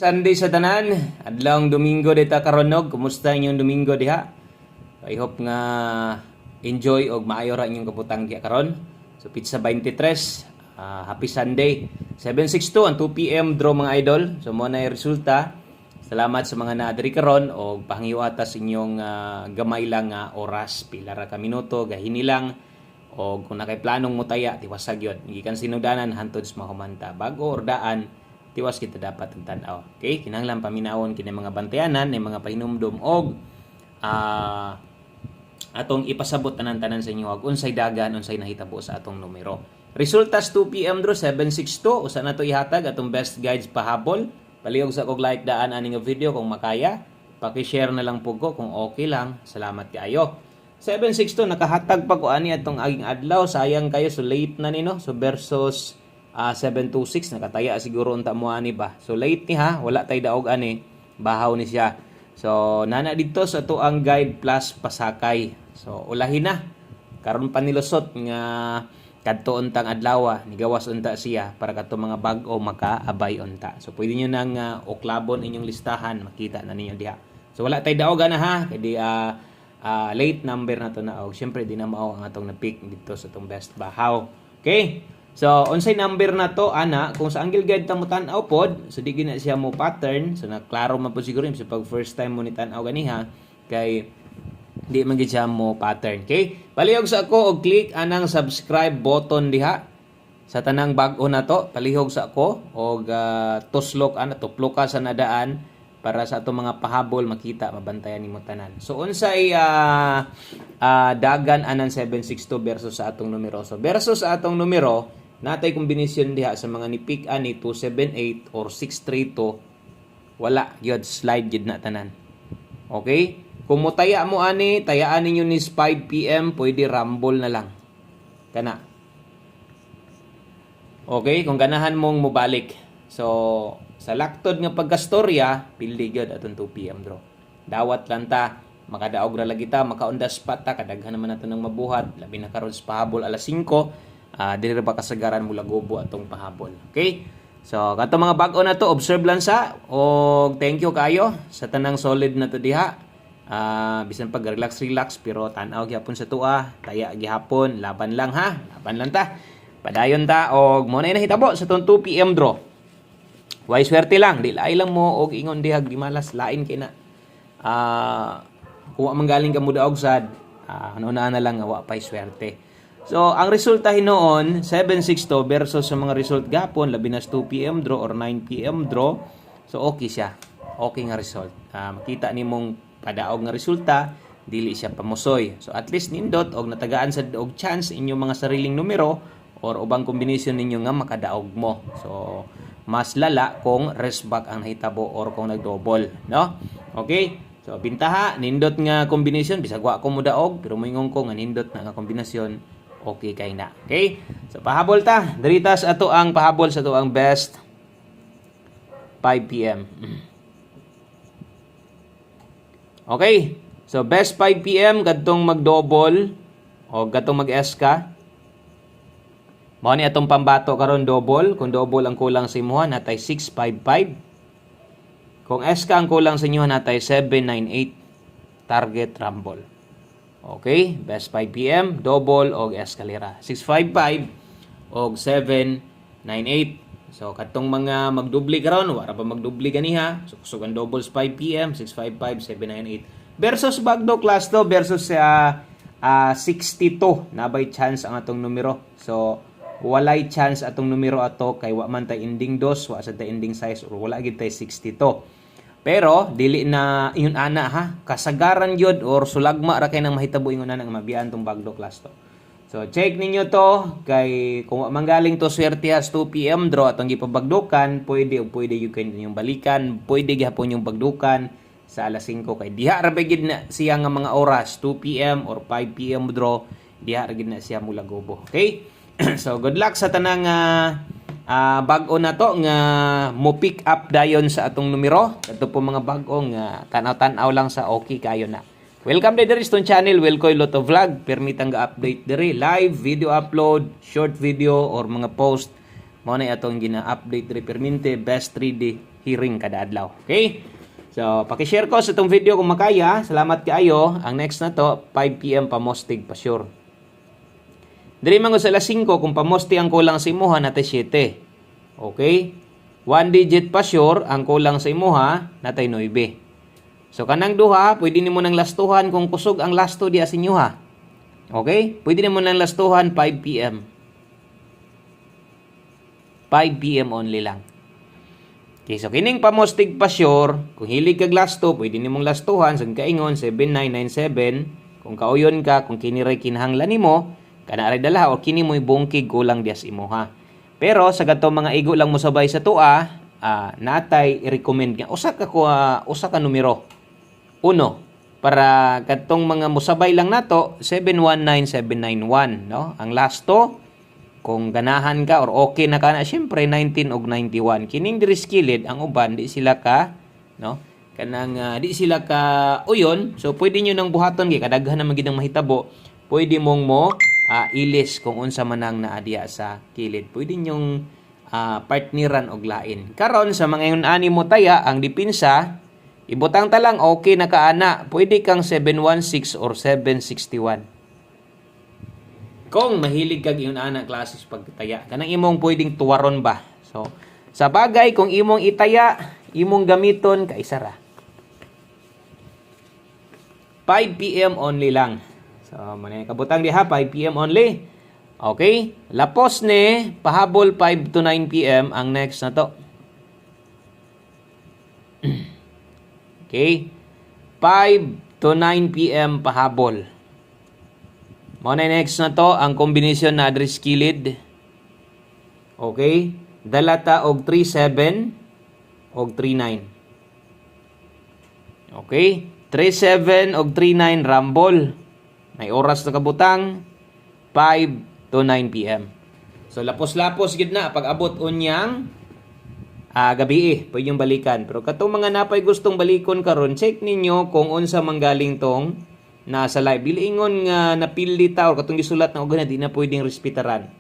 Sunday sa tanan, adlawng Domingo dita karonog. Kumusta inyong Domingo diha? I hope nga enjoy og maayo ra inyong kabutang diha karon. So pizza 23, happy Sunday. 7:62 ang 2 PM draw mga idol. So mo na resulta. Salamat sa mga naadiri karon og pahangiwata sa inyong gamay lang nga oras, pila ra ka minuto gahini lang. O kung nakay planong mutaya, tiwasag yun. Gikan sinudanan hantod sa mahumanta. Bago ordaan, tiwas kita dapat ang tanaw. Okay? Kinahanglan paminawon kini mga bantayanan, ni mga pahinumdum og atong ipasabot tanan-tanan sa inyo og unsay dagan, unsay nahitabo sa atong numero. Resultas 2 PM draw 762 usa na to ihatag atong best guides pahabol. Palihog sa kog like daan ani nga video kung makaya. Paki-share na lang po ko kung okay lang. Salamat kaayo. 762 nakahatag pa ko ani atong aging adlaw, sayang kayo so late na ni no. So versus 726 nakataya siguro unta mo ani ba. So late ni ha, wala tay daog ani, bahaw ni siya. So nana dito sa to ang guide plus pasakay. So ulahin na. Karon pa nilusot nga kadto untang adlaw ni gawas unta siya para kadto mga bag-o makaabay unta. So pwede niyo nang oklabon inyong listahan, makita na ninyo diha. So wala tay daog na ha, kay late number na to na og syempre di na mao ang atong na-pick dito sa tong best bahaw. Okay? So, unsay number na to, ana, kung sa angle guide ta mo tan-aw pod, so di gina siya mo pattern, so naklaro man po siguro so pag first time mo ni tan-aw ganiha, kay di man gid siya mo pattern, okay? Palihog sa ako og click anang subscribe button diha sa tanang bag-o na to, palihog sa ako og tuslok ana tuplok ka sa nadaan para sa atong mga pahabol makita mabantayan nimo tanan. So unsay dagan anan 762 versus sa atong numero. So versus sa atong numero natay kombinasyon diha sa mga ni-pick ani 278 or 632 wala gyud slide gyud na tanan. Okay? Kung mutaya mo ani, tayaan ninyo ni 5 PM, pwede rumble na lang. Kana. Okay, kung ganahan mong mubalik. So, sa laktod nga pagkastorya, pildi gyud atong 2 PM draw. Dawat lang ta, makadaog ra lagi ta, maka-on the spot ta, kadaghan naman nato nang mabuhat, labi na karon sa pahabol alas 5. Dili ba kasagaran mula gobo atong pahabol. Okay? So, kato mga bag-o na to, observe lang sa og thank you kayo sa tanang solid na to diha. Bisan pag relax pero tan-aw gyapon sa tuwa, taya gihapon, laban lang ha. Laban lang ta. Padayon ta og mo na nahitabo sa tong 2 PM draw. Way swerte lang, di laay lang mo og ingon dihag di malas lain kay na. Kuha man galing ka mo daog sad, ano na lang nga wa pay swerte. So, ang resulta hinoon, 762 versus sa mga result gapon, labi na 2 PM draw or 9 PM draw. So, okay siya. Okay nga result. Makita ni mong padaog nga resulta, dili siya pamusoy. So, at least nindot og natagaan sa og chance inyong mga sariling numero or ubang kombinasyon ninyo nga makadaog mo. So, mas lala kung rest back ang nahitabo or kung nag-double. No? Okay? So, bintaha, nindot nga kombinasyon, bisag wa ko mo daog, pero moingon ko nga nindot na nga kombinasyon, okay kay na. Okay? So, pahabol ta. Diritas ato ang pahabol sa ato ang best 5 PM. Okay? So, best 5 PM, gadtong mag-double o gadtong mag-eska. Mao ni atong pambato karon double. Kung double ang kulang sa imuha, natay 655. Kung eska ang kulang sa inyo, natay 798. Target rumble. Okay, best 5 PM, double og eskalera. 655 og 798. So katong mga magdubli karon, wala pa magdubli ganiha. So kusog doubles 5 PM, 655, 798. Versus bagdo class to versus 62 nabay chance ang atong numero. So walay chance atong numero ato kay wa man tay ending dos, wa sa tay ending size or wala gid tay 62. Pero dili na ingon ana ha, kasagaran gyud or sulagma ra kay nang mahitabo ingon ana nga mabiyan tong bagdo class to. So check ninyo to kay kung manggaling to swerte has 2 PM draw atong gipabagdukan, pwede gyud kay ninyong balikan, pwede gyapon yung bagdukan sa alas 5 kay diha ra gid na siya nga mga oras 2 PM or 5 PM draw, diha ra gid na siya mula gobo. Okay? So good luck sa tanang bag-o na to nga mo pick up dayon sa atong numero. Ito po mga bag-o nga tanaw-tanaw lang sa okay kayo na. Welcome to the channel, Wilcoy Lotto Vlog. Permitang ga-update diri live video upload, short video or mga post. Mao na atong gina-update diri perminte best 3D hearing kada adlaw. Okay? So, paki-share ko sa itong video kung makaya. Salamat kaayo. Ang next na to, 5 PM pamostig pa sure. Dili man ko sa alas 5 kung pamosti ang kulang sa imuha natay 7. Okay? 1 digit pa sure ang kulang sa imuha natay 9. So kanang duha, pwede nimo nang lastuhan kung kusog ang lasto diya sa inyo ha. Okay? Pwede nimo nang lastuhan 5 PM. 5 PM only lang. Okay, so kining pamostig pa sure, kung hilig kag lasto, pwede nimong lastuhan sa kaingon 7997. Kung kauyon ka, kung kini ray kinahanglan nimo, kana ray dala o kini mo'y bungkig kulang diya sa imuha. Pero sa gadtong mga igo lang mo sabay sa tua, natay i-recommend nga usa ka numero. Uno, para katong mga musabay lang nato 719791, no? Ang lasto kung ganahan ka or okay na kana syempre 19 og 91. Kining diri skilled ang uban di sila ka, no? Kanang di sila ka uyon, so pwede nyo nang buhaton kay kadaghan na magid ang mahitabo. Pwede mong mo ilis kung unsa man ang naadya sa kilid. Pwede nyong partneran og lain. Karon sa mga ingon ani mo taya ang dipinsa ibutang ta lang okay na kaana. Pwede kang 716 or 761. Kung mahilig kag ingon ana klases pagtaya, kanang imong pwedeng tuwaron ba. So sa bagay kung imong itaya, imong gamiton kaisa ra. 5 PM only lang. So manay kabutang diha 5 PM only. Okay? Lapos ni pahabol 5 to 9 PM ang next na to. Okay? 5 to 9 PM pahabol. Mo na next na to ang combination na address kilid. Okay? Dalata og 37 og 39. Okay? 37 og 39 rumble. May oras na kabutang 5 to 9 PM. So lapos-lapos gid na pag abot unyang gabi pwede yung balikan. Pero katong mga napay gustong balikon karon, check ninyo kung unsa manggaling tong nasa live. Bilingon nga napili ta or katong gisulat na ugan di na pwedeng respetaran.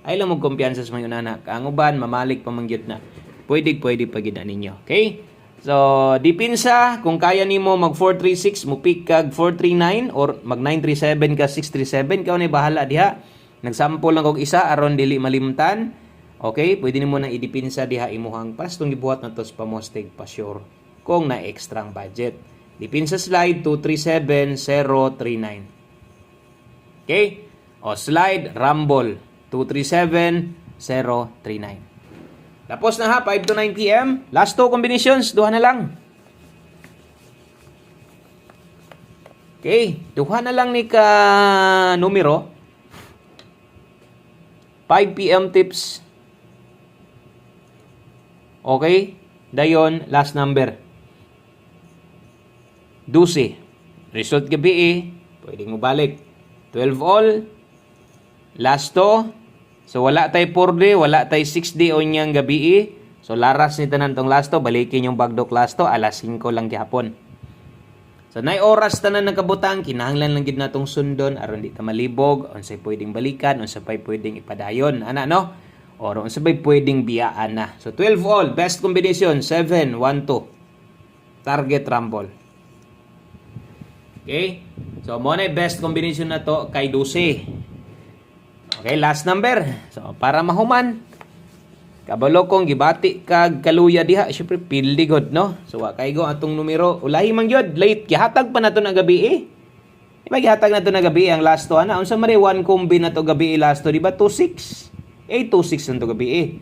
Ay lang mo kumpiyansa sa mga anak. Ang uban mamalik pa mangyud na. Pwede pa gid ninyo. Okay? So dipinsa kung kaya nimo mag 436 mo pick kag 439 or mag 937 ka 637 ka ni bahala diha. Nagsample lang kog isa aron dili malimtan. Okay, pwede nimo nang idipinsa diha imuhang pastong gibuhat na to sa pamostig pa sure kung na extrang budget. Dipinsa slide 237039. Okay? O slide rumble 237039. Tapos na ha, 5 to 9 PM. Last two combinations, duha na lang. Okay, duha na lang ni ka numero. 5 PM tips. Okay, dayon last number. 12. Result gabi pwedeng mo balik. 12 all. Last to. So wala tay 4D, wala tay 6D o niyang gabi. So laras ni tanan tong last to, balikin yung bagdok last to, alas 5 lang gihapon. So nay oras tanan nagkabutang, kinahanglan lang gid natong sundon aron di ta malibog, unsay pwedeng balikan, unsay pwedeng ipadayon, ana no? Or unsay pwedeng biyaan na. So 12 all, best combination 7 1 2. Target rumble. Okay? So mo na best combination na to kay 12. Okay, last number. So, para mahuman, kabalo kong gibati kag kaluya diha, syempre pildi god, no? So, kay go atong numero. Ulahi man gyud, late gihatag pa nato na gabi Di ba gihatag nato na gabi ang last to ana? Unsa mari one combi na to gabi last to, di ba? 26. 826 na to gabi.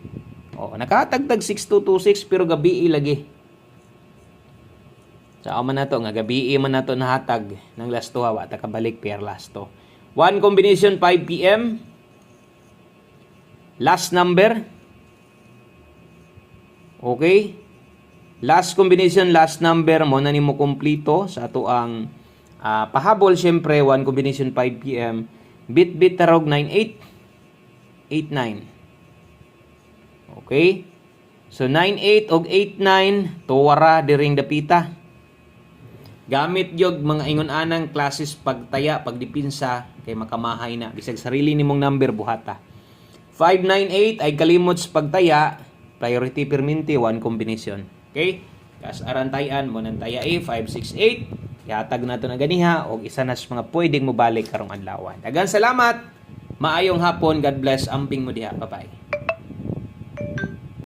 Oh, nakahatag-tag 6226 pero gabi lagi. So, man nato nga gabi man nato nahatag ng last to, wa ta kabalik per last to. One combination 5 PM. Last number. Okay? Last combination, last number mo na nimo kompleto sa ato ang pahabol syempre one combination 5 PM. Bit tarog 9889. Okay? So 98 og 89 tuwara diring dapita. Gamit yog mga ingon anang klases pagtaya, pagdipinsa kay makamahay na bisag sarili nimong number buhata. 598 ay kalimot sa pagtaya, priority perminti, one combination. Okay? Kas arantayan mo nang taya A568. Ihatag na to na ganiha o isa na sa mga pwedeng mo balik karong adlaw. Daghang salamat. Maayong hapon. God bless. Amping mo diha. Bye-bye.